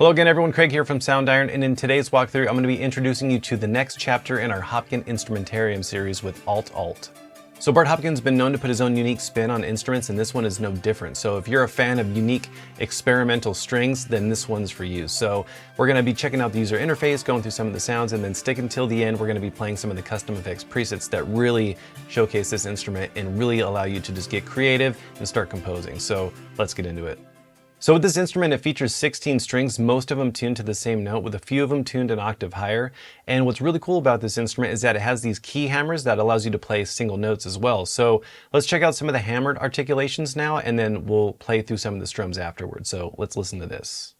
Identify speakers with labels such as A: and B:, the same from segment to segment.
A: Hello again everyone, Craig here from Soundiron, and in today's walkthrough I'm going to be introducing you to the next chapter in our Hopkin Instrumentarium series with Alt. So Bart Hopkin's been known to put his own unique spin on instruments, and this one is no different. So if you're a fan of unique experimental strings, then this one's for you. So we're going to be checking out the user interface, going through some of the sounds, and then sticking till the end we're going to be playing some of the custom effects presets that really showcase this instrument and really allow you to just get creative and start composing. So let's get into it. So with this instrument, it features 16 strings, most of them tuned to the same note, with a few of them tuned an octave higher. And what's really cool about this instrument is that it has these key hammers that allows you to play single notes as well. So let's check out some of the hammered articulations now, and then we'll play through some of the strums afterwards. So let's listen to this.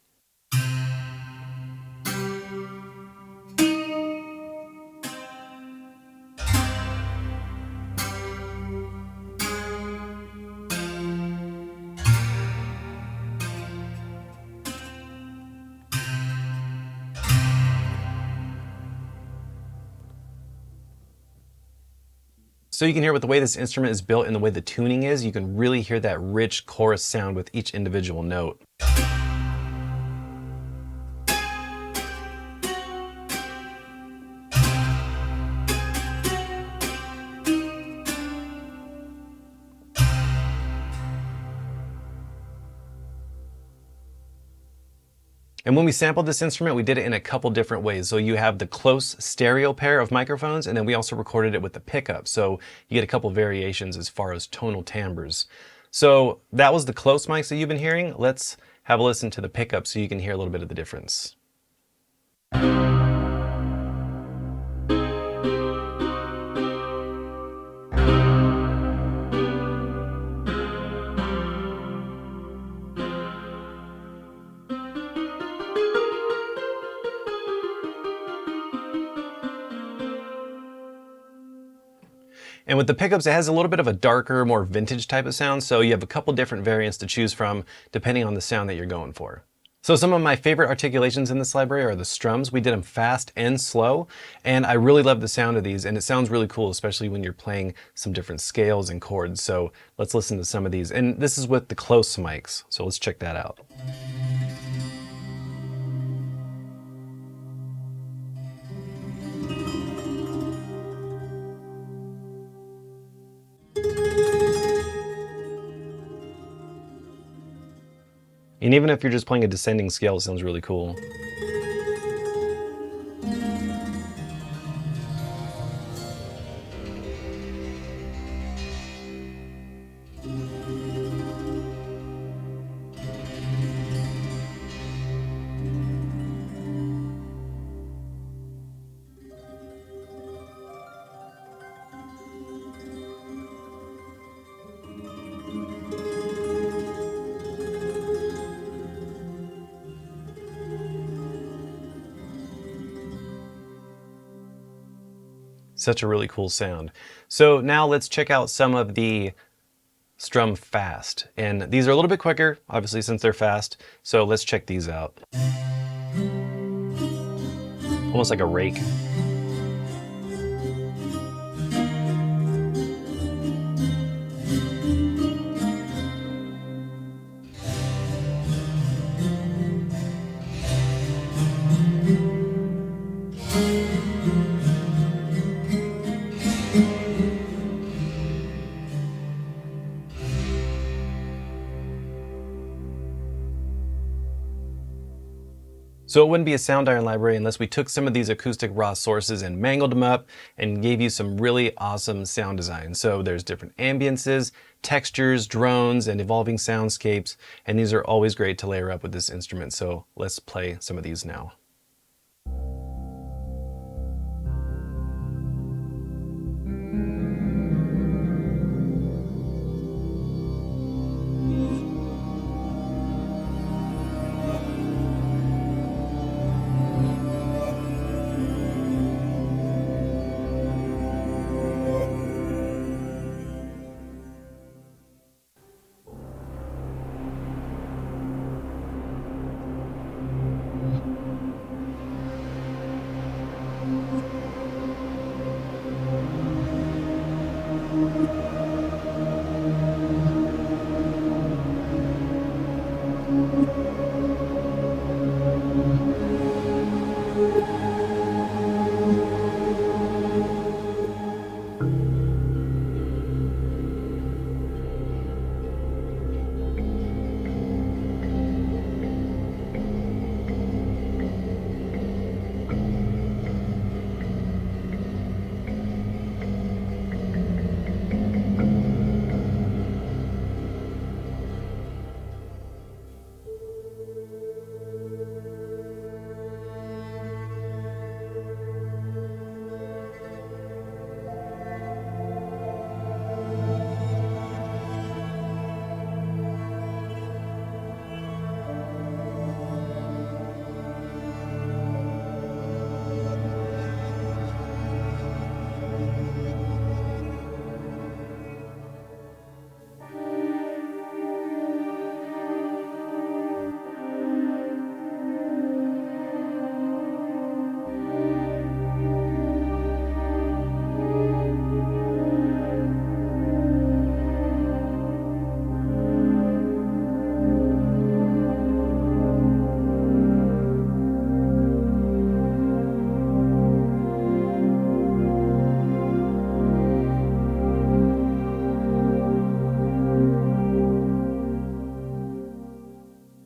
A: So you can hear with the way this instrument is built and the way the tuning is, you can really hear that rich chorus sound with each individual note. And when we sampled this instrument, we did it in a couple different ways. So you have the close stereo pair of microphones, and then we also recorded it with the pickup. So you get a couple variations as far as tonal timbres. So that was the close mics that you've been hearing. Let's have a listen to the pickup so you can hear a little bit of the difference. And with the pickups, it has a little bit of a darker, more vintage type of sound, so you have a couple different variants to choose from depending on the sound that you're going for. So some of my favorite articulations in this library are the strums. We did them fast and slow, and I really love the sound of these, and it sounds really cool, especially when you're playing some different scales and chords. So let's listen to some of these. And this is with the close mics, so let's check that out. And even if you're just playing a descending scale, it sounds really cool. Such a really cool sound. So now let's check out some of the strum fast. And these are a little bit quicker, obviously, since they're fast. So let's check these out. Almost like a rake. So it wouldn't be a Soundiron library unless we took some of these acoustic raw sources and mangled them up and gave you some really awesome sound design. So there's different ambiances, textures, drones, and evolving soundscapes, and these are always great to layer up with this instrument. So let's play some of these now.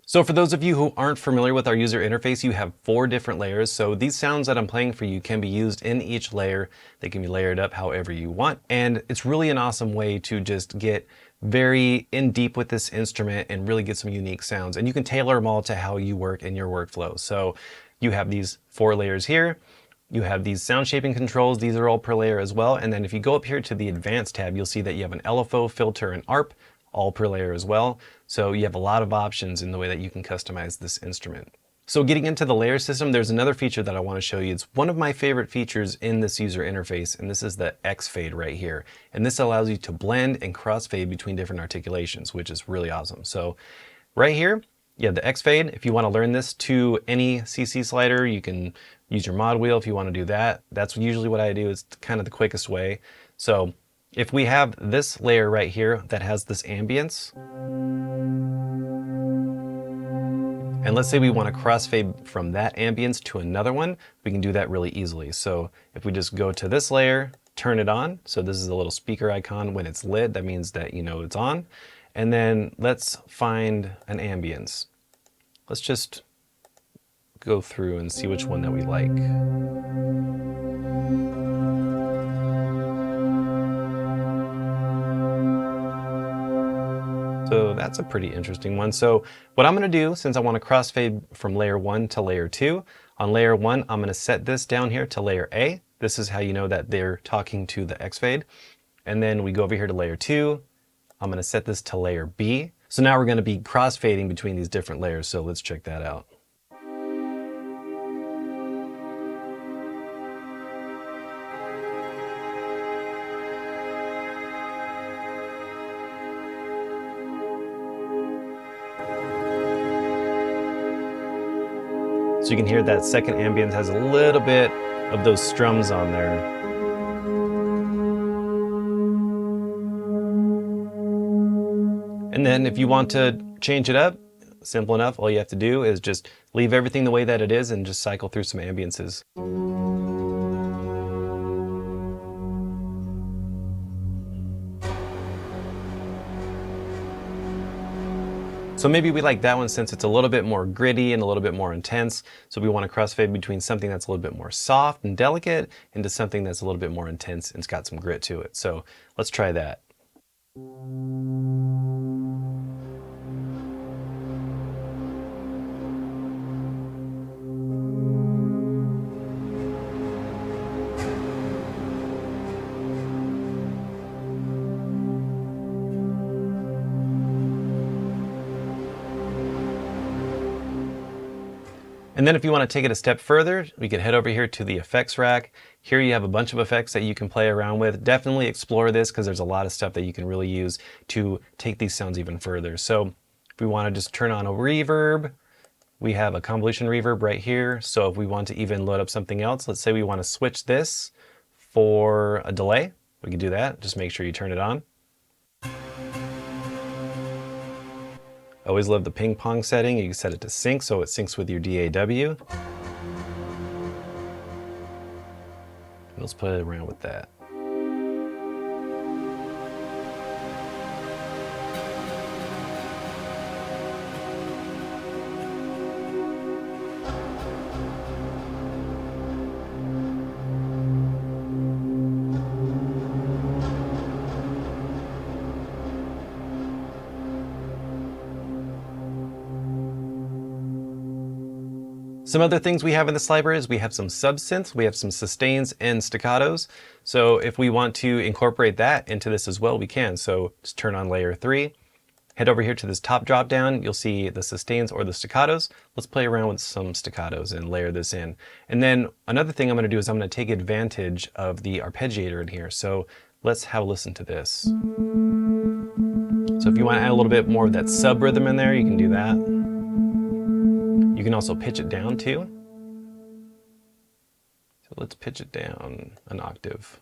A: So for those of you who aren't familiar with our user interface, you have 4 different layers. So these sounds that I'm playing for you can be used in each layer. They can be layered up however you want. And it's really an awesome way to just get very in deep with this instrument and really get some unique sounds. And you can tailor them all to how you work in your workflow. So you have these 4 layers here. You have these sound shaping controls. These are all per layer as well. And then if you go up here to the advanced tab, you'll see that you have an LFO, filter, and ARP, all per layer as well. So you have a lot of options in the way that you can customize this instrument. So getting into the layer system, there's another feature that I want to show you. It's one of my favorite features in this user interface, and this is the X fade right here. And this allows you to blend and crossfade between different articulations, which is really awesome. So right here, you have the X fade. If you want to learn this to any CC slider, you can use your mod wheel if you want to do that. That's usually what I do. It's kind of the quickest way. So if we have this layer right here that has this ambience, and let's say we want to crossfade from that ambience to another one, we can do that really easily. So if we just go to this layer, turn it on. So this is a little speaker icon. When it's lit, that means that you know it's on. And then let's find an ambience. Let's just go through and see which one that we like. So that's a pretty interesting one. So what I'm going to do, since I want to crossfade from layer 1 to layer 2, on layer 1, I'm going to set this down here to layer A. This is how you know that they're talking to the X fade. And then we go over here to layer 2. I'm going to set this to layer B. So now we're going to be crossfading between these different layers. So let's check that out. So you can hear that second ambience has a little bit of those strums on there. And then if you want to change it up, simple enough, all you have to do is just leave everything the way that it is and just cycle through some ambiences. So maybe we like that one since it's a little bit more gritty and a little bit more intense. So we want to crossfade between something that's a little bit more soft and delicate into something that's a little bit more intense and it's got some grit to it. So let's try that. And then if you want to take it a step further, we can head over here to the effects rack. Here you have a bunch of effects that you can play around with. Definitely explore this because there's a lot of stuff that you can really use to take these sounds even further. So if we want to just turn on a reverb, we have a convolution reverb right here. So if we want to even load up something else, let's say we want to switch this for a delay, we can do that. Just make sure you turn it on. I always love the ping pong setting. You can set it to sync so it syncs with your DAW. And let's play around with that. Some other things we have in this library is we have some subsynths, we have some sustains and staccatos. So if we want to incorporate that into this as well, we can. So just turn on layer 3, head over here to this top drop down, you'll see the sustains or the staccatos. Let's play around with some staccatos and layer this in. And then another thing I'm going to do is I'm going to take advantage of the arpeggiator in here. So let's have a listen to this. So if you want to add a little bit more of that sub rhythm in there, you can do that. You can also pitch it down too. So let's pitch it down an octave.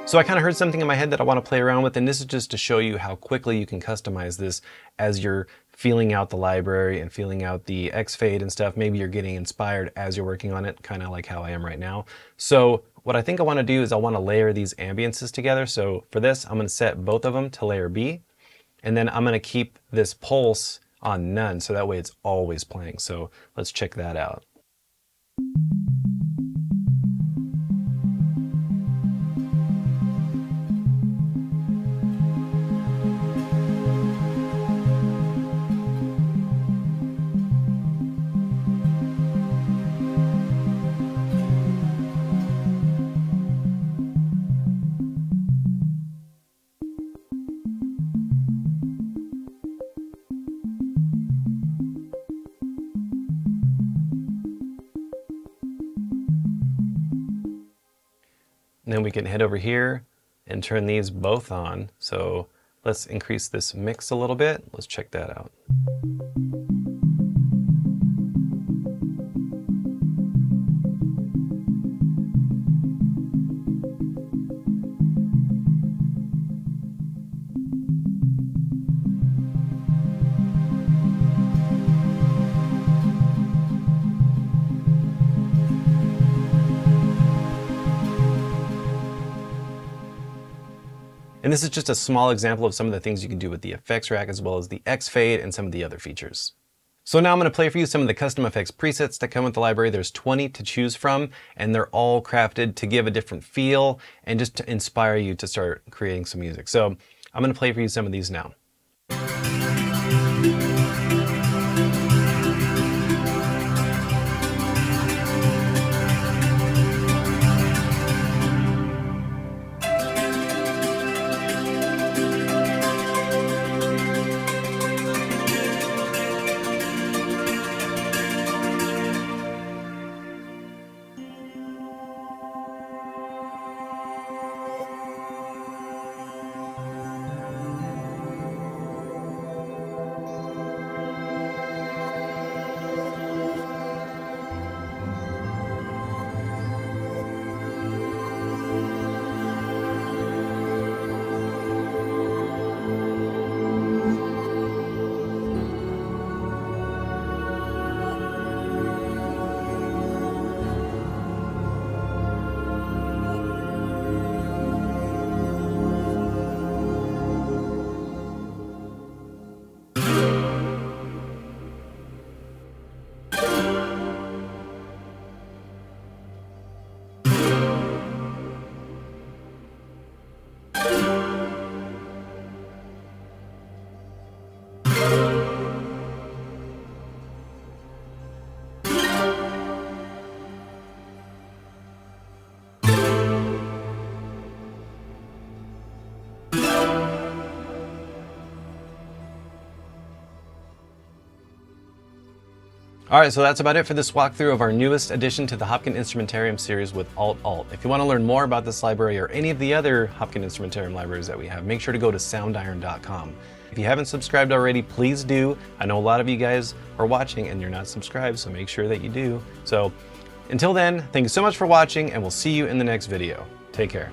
A: So I kind of heard something in my head that I want to play around with, and this is just to show you how quickly you can customize this as you're feeling out the library and feeling out the X fade and stuff. Maybe you're getting inspired as you're working on it, kind of like how I am right now. So what I think I want to do is I want to layer these ambiances together. So for this, I'm going to set both of them to layer B, and then I'm going to keep this pulse on none, so that way it's always playing. So let's check that out. And then we can head over here and turn these both on. So let's increase this mix a little bit. Let's check that out. And this is just a small example of some of the things you can do with the effects rack, as well as the X fade and some of the other features. So now I'm going to play for you some of the custom effects presets that come with the library. There's 20 to choose from, and they're all crafted to give a different feel and just to inspire you to start creating some music. So I'm going to play for you some of these now. All right, so that's about it for this walkthrough of our newest addition to the Hopkin Instrumentarium series with Alt. If you want to learn more about this library or any of the other Hopkin Instrumentarium libraries that we have, make sure to go to soundiron.com. If you haven't subscribed already, please do. I know a lot of you guys are watching and you're not subscribed, so make sure that you do. So until then, thank you so much for watching, and we'll see you in the next video. Take care.